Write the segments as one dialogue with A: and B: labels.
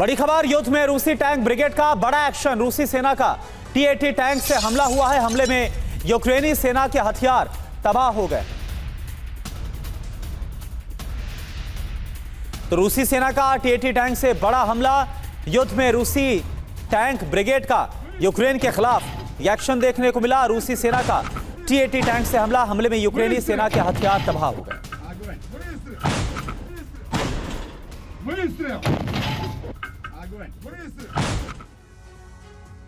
A: बड़ी खबर, युद्ध में रूसी टैंक ब्रिगेड का बड़ा एक्शन। रूसी सेना का T-80 टैंक से हमला हुआ है। हमले में यूक्रेनी सेना के हथियार तबाह हो गए। तो रूसी सेना का T-80 टैंक से बड़ा हमला। युद्ध में रूसी टैंक ब्रिगेड का यूक्रेन के खिलाफ एक्शन देखने को मिला। रूसी सेना का T-80 टैंक से हमला। हमले में यूक्रेनी सेना के हथियार तबाह हो गए।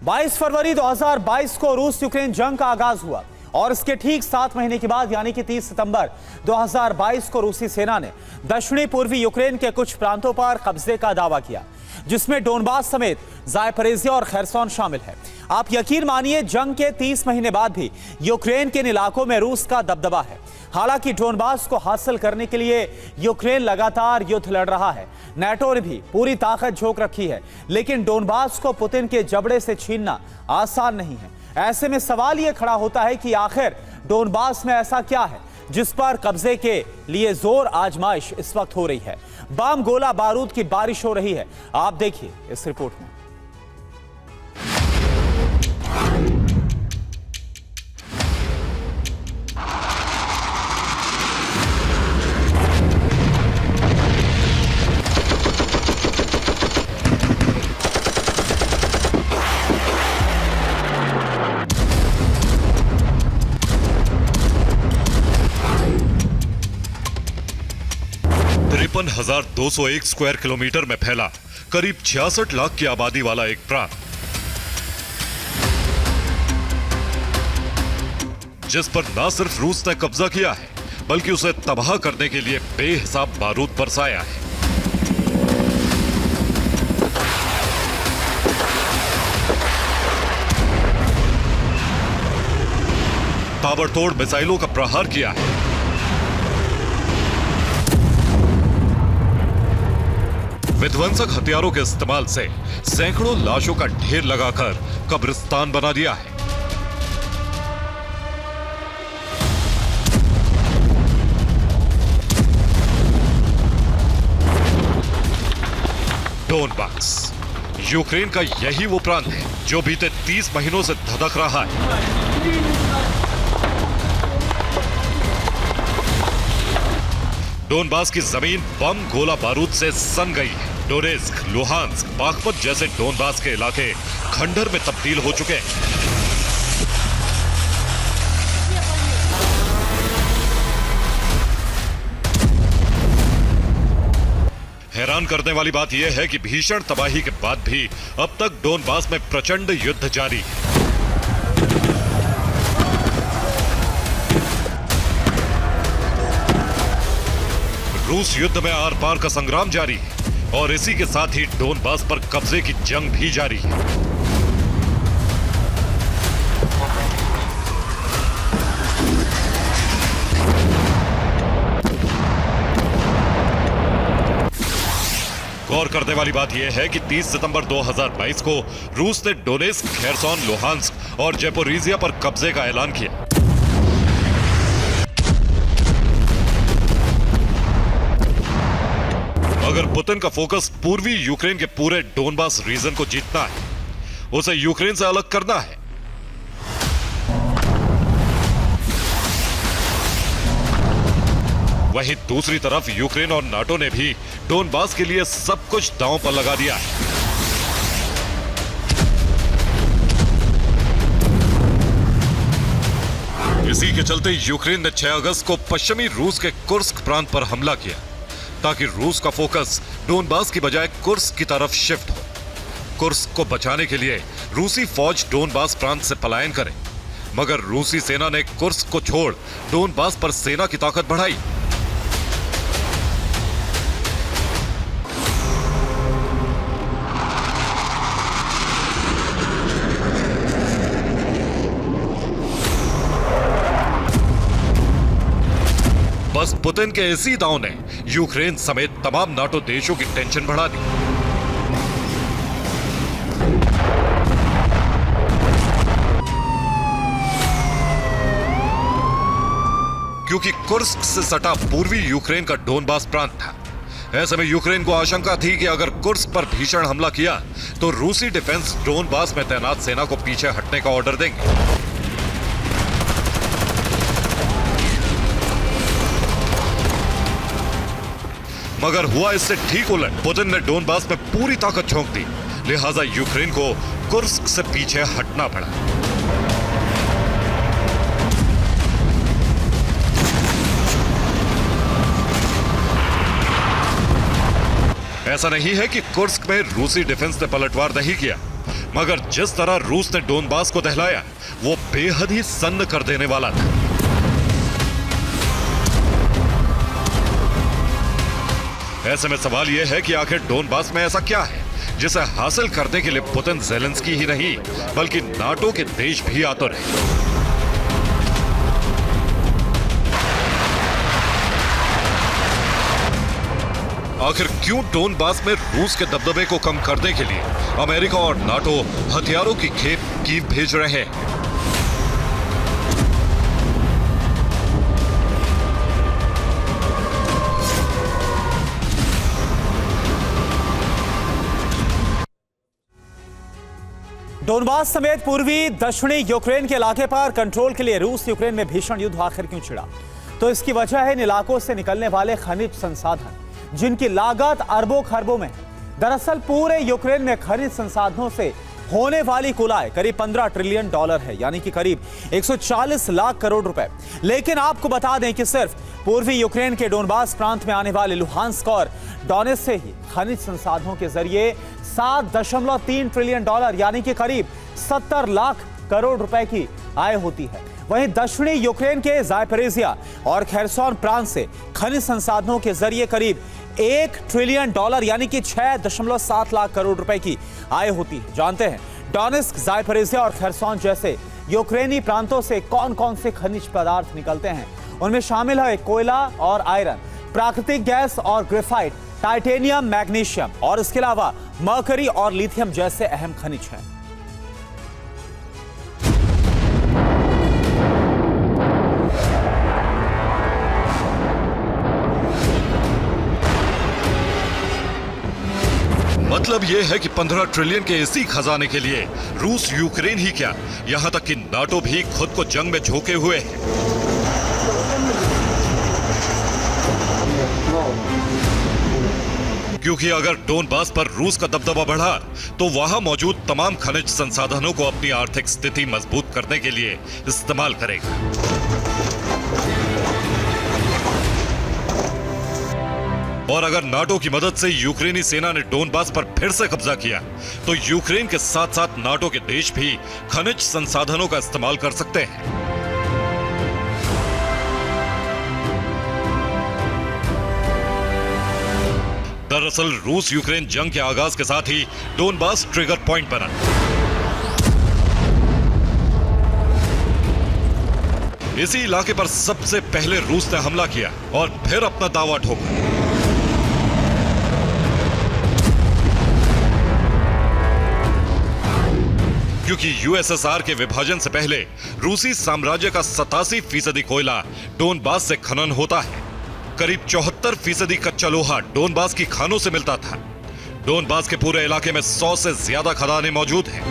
A: 22 फरवरी 2022 को रूस यूक्रेन जंग का आगाज हुआ और इसके ठीक 7 महीने के बाद यानी कि 30 सितंबर 2022 को रूसी सेना ने दक्षिणी पूर्वी यूक्रेन के कुछ प्रांतों पर कब्जे का दावा किया, जिसमें डोनबास समेत ज़ापोरिज़िया और खरसोन शामिल है। आप यकीन मानिए, जंग के 30 महीने बाद भी यूक्रेन के इन इलाकों में रूस का दबदबा है। हालांकि डोनबास को हासिल करने के लिए यूक्रेन लगातार युद्ध लड़ रहा है। नाटो ने भी पूरी ताकत झोंक रखी है, लेकिन डोनबास को पुतिन के जबड़े से छीनना आसान नहीं है। ऐसे में सवाल यह खड़ा होता है कि आखिर डोनबास में ऐसा क्या है जिस पर कब्जे के लिए जोर आजमाइश इस वक्त हो रही है। बम, गोला बारूद की बारिश हो रही है। आप देखिए इस रिपोर्ट में।
B: तिरपन 201 स्क्वायर किलोमीटर में फैला करीब 66 लाख की आबादी वाला एक प्रांत, जिस पर न सिर्फ रूस ने कब्जा किया है बल्कि उसे तबाह करने के लिए बेहिसाब बारूद बरसाया है। ताबड़तोड़ मिसाइलों का प्रहार किया है। विध्वंसक हथियारों के इस्तेमाल से सैकड़ों लाशों का ढेर लगाकर कब्रिस्तान बना दिया है। डोनबास यूक्रेन का यही वो प्रांत है जो बीते 30 महीनों से धधक रहा है। डोनबास की जमीन बम, गोला बारूद से सन गई है। डोनेस्क, लुहांस्क, बाखमत जैसे डोनबास के इलाके खंडर में तब्दील हो चुके हैं। हैरान करने वाली बात यह है कि भीषण तबाही के बाद भी अब तक डोनबास में प्रचंड युद्ध जारी है। रूस युद्ध में आर पार का संग्राम जारी है और इसी के साथ ही डोनबास पर कब्जे की जंग भी जारी है। गौर करने वाली बात यह है कि 30 सितंबर 2022 को रूस ने डोनेस्क, खैरसोन, लुहांस्क और ज़ापोरिज़िया पर कब्जे का ऐलान किया। अगर पुतिन का फोकस पूर्वी यूक्रेन के पूरे डोनबास रीजन को जीतना है, उसे यूक्रेन से अलग करना है, वहीं दूसरी तरफ यूक्रेन और नाटो ने भी डोनबास के लिए सब कुछ दांव पर लगा दिया है। इसी के चलते यूक्रेन ने 6 अगस्त को पश्चिमी रूस के कुर्स्क प्रांत पर हमला किया ताकि रूस का फोकस डोनबास की बजाय कुर्स्क की तरफ शिफ्ट हो। कुर्स्क को बचाने के लिए रूसी फौज डोनबास प्रांत से पलायन करे, मगर रूसी सेना ने कुर्स्क को छोड़ डोनबास पर सेना की ताकत बढ़ाई। बस पुतिन के इसी दांव ने यूक्रेन समेत तमाम नाटो देशों की टेंशन बढ़ा दी। क्योंकि कुर्स्क से सटा पूर्वी यूक्रेन का डोनबास प्रांत था, ऐसे में यूक्रेन को आशंका थी कि अगर कुर्स्क पर भीषण हमला किया तो रूसी डिफेंस डोनबास में तैनात सेना को पीछे हटने का ऑर्डर देंगे। मगर हुआ इससे ठीक उलट। पुतिन ने डोनबास में पूरी ताकत झोंक दी, लिहाजा यूक्रेन को कुर्स्क से पीछे हटना पड़ा। ऐसा नहीं है कि कुर्स्क में रूसी डिफेंस ने पलटवार नहीं किया, मगर जिस तरह रूस ने डोनबास को दहलाया वो बेहद ही सन्न कर देने वाला था। ऐसे में सवाल यह है कि आखिर डोनबास में ऐसा क्या है जिसे हासिल करने के लिए पुतिन ज़ेलेंस्की ही नहीं बल्कि नाटो के देश भी आतुर हैं। आखिर क्यों डोनबास में रूस के दबदबे को कम करने के लिए अमेरिका और नाटो हथियारों की खेप कीव भेज रहे हैं?
A: डोनबास समेत पूर्वी दक्षिणी यूक्रेन के इलाके पर कंट्रोल के लिए रूस यूक्रेन में भीषण युद्ध आखिर क्यों छिड़ा? तो इसकी वजह है इन इलाकों से निकलने वाले खनिज संसाधन जिनकी लागत अरबों खरबों में है। दरअसल पूरे यूक्रेन में खनिज संसाधनों से होने वाली कुल आय करीब $15 ट्रिलियन है, यानी कि करीब 140 लाख करोड़ रुपए। लेकिन आपको बता दें कि सिर्फ पूर्वी यूक्रेन के डोनबास प्रांत में आने वाले लुहांस्क और डोनेट्स्क से ही खनिज संसाधनों के जरिए $7.3 ट्रिलियन यानी कि करीब 70 लाख करोड़ रुपए की आय होती है। वहीं दक्षिणी यूक्रेन के ज़ापोरिज़िया और खेरसोन प्रांत से खनिज संसाधनों के जरिए करीब $1 ट्रिलियन यानी कि 6.7 लाख करोड़ रुपए की आय होती है। जानते हैं डोनेट्स्क, ज़ापोरिज़िया और खेरसोन जैसे यूक्रेनी प्रांतों से कौन कौन से खनिज पदार्थ निकलते हैं। उनमें शामिल है कोयला और आयरन, प्राकृतिक गैस और ग्रेफाइट, टाइटेनियम, मैग्नीशियम और इसके अलावा मरकरी और लिथियम जैसे अहम खनिज हैं।
B: मतलब यह है कि 15 ट्रिलियन के इसी खजाने के लिए रूस यूक्रेन ही क्या, यहां तक कि नाटो भी खुद को जंग में झोंके हुए है। क्योंकि अगर डोनबास पर रूस का दबदबा बढ़ा तो वहां मौजूद तमाम खनिज संसाधनों को अपनी आर्थिक स्थिति मजबूत करने के लिए इस्तेमाल करेगा। और अगर नाटो की मदद से यूक्रेनी सेना ने डोनबास पर फिर से कब्जा किया तो यूक्रेन के साथ साथ नाटो के देश भी खनिज संसाधनों का इस्तेमाल कर सकते हैं। दरअसल रूस यूक्रेन जंग के आगाज के साथ ही डोनबास ट्रिगर पॉइंट बना। इसी इलाके पर सबसे पहले रूस ने हमला किया और फिर अपना दावा ठोका। क्योंकि यूएसएसआर के विभाजन से पहले रूसी साम्राज्य का 87% कोयला डोनबास से खनन होता है। करीब 74% कच्चा लोहा डोनबास की खानों से मिलता था। डोनबास के पूरे इलाके में 100 से ज्यादा खदानें मौजूद हैं।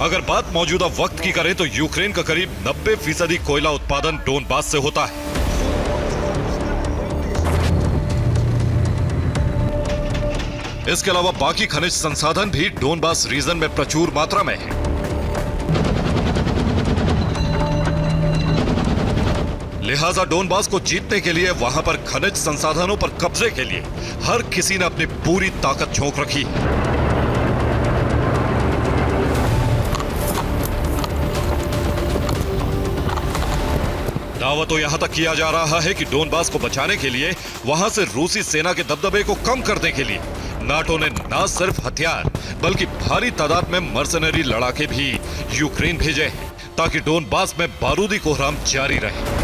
B: अगर बात मौजूदा वक्त की करें तो यूक्रेन का करीब 90% कोयला उत्पादन डोनबास से होता है। इसके अलावा बाकी खनिज संसाधन भी डोनबास रीजन में प्रचुर मात्रा में है। लिहाजा डोनबास को जीतने के लिए वहां पर खनिज संसाधनों पर कब्जे के लिए हर किसी ने अपनी पूरी ताकत झोंक रखी है। दावा तो यहां तक किया जा रहा है कि डोनबास को बचाने के लिए वहां से रूसी सेना के दबदबे को कम करने के लिए नाटो ने न सिर्फ हथियार बल्कि भारी तादाद में मर्सनरी लड़ाके भी यूक्रेन भेजे हैं ताकि डोनबास में बारूदी कोहराम जारी रहे।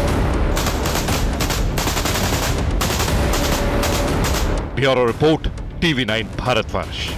B: Bureau report, TV9 Bharatvarsh.